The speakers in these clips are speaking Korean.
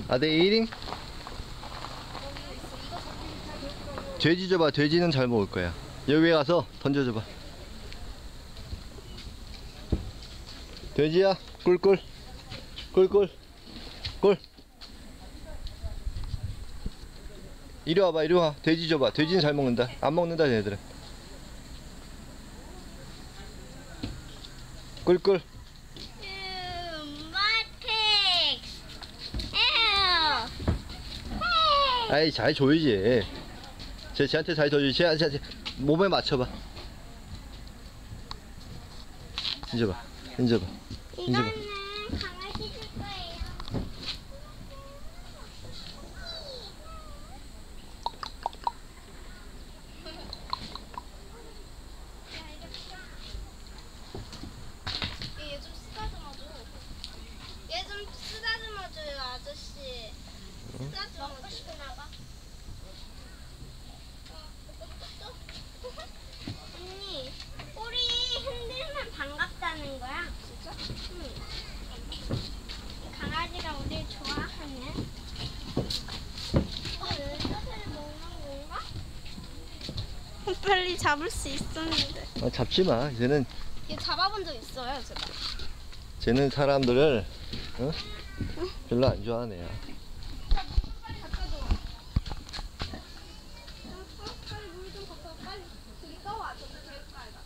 Are they eating? 돼지 줘봐. 돼지는 잘 먹을 거야. 여기 가서 던져줘봐. 돼지야, 꿀꿀. 꿀꿀. 꿀. 이리 와봐, 이리 와. 돼지 줘봐. 돼지는 잘 먹는다. 안 먹는다, 얘네들은. 꿀꿀. 아이, 잘 줘야지. 쟤한테 잘 줘야지. 쟤 몸에 맞춰봐. 인져봐. 인져봐. 인져봐. 이거는 강아지 줄 거예요. 얘 좀 쓰다듬어줘. 얘 좀 쓰다듬어줘요, 아저씨. 쓰다듬어줘. 싶나 봐. 언니, 꼬리 흔들면 반갑다는 거야? 진짜? 응. 강아지가 우리를 좋아하네. 렌즈를 먹는 건가? 빨리 잡을 수 있었는데. 잡지 마. 쟤는 얘 잡아본 적 있어요, 제가. 쟤는 사람들을 별로 안 좋아하는 애야. 빨리 갖다 줘. 빨리 물 좀 갖다 줘. 빨리. 저기 떠와. 저기 제일가에다.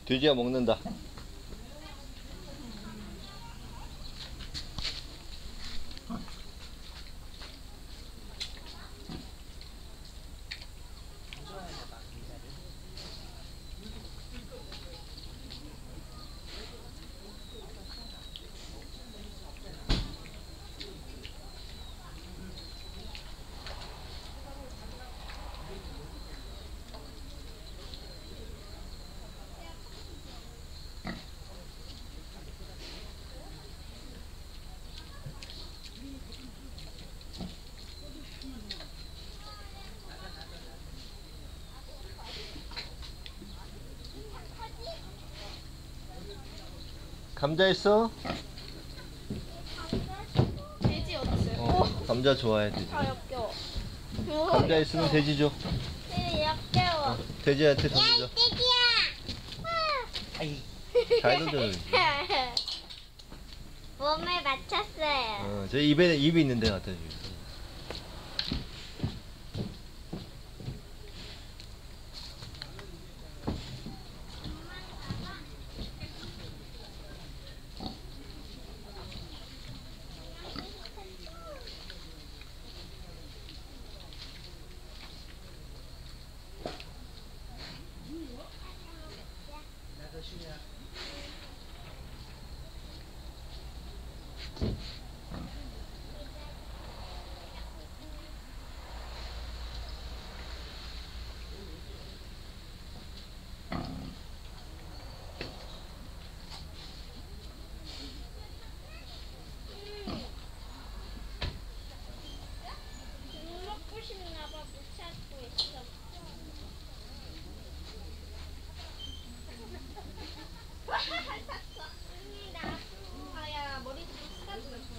돼지가 먹는다. 감자 있어? 돼지 어디 있어요? 감자 좋아해, 돼지. 아, 역겨워. 감자 있으면 돼지 줘. 네, 역겨워. 돼지한테 던져. 야, 돼지야! 잘 던져야지. 몸에 맞췄어요. 저 입이 있는데 갖다 줘. 먹고 싶나 봐. 못 찾고 있어. 잘 탔어. 나도. 아야, 머리 좀 쓰다듬어.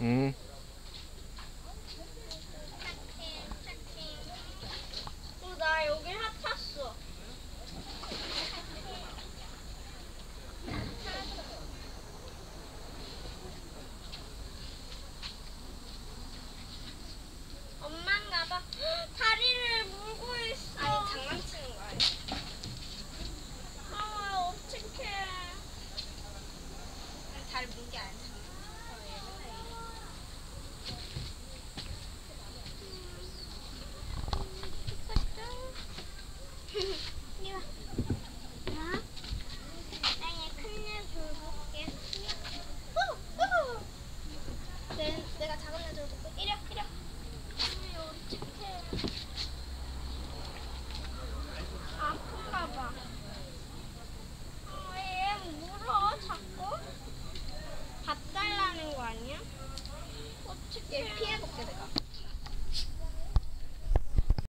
나 여기 핫탔어. 엄마인가 봐. 다리를 물고 있어. 아니 장난치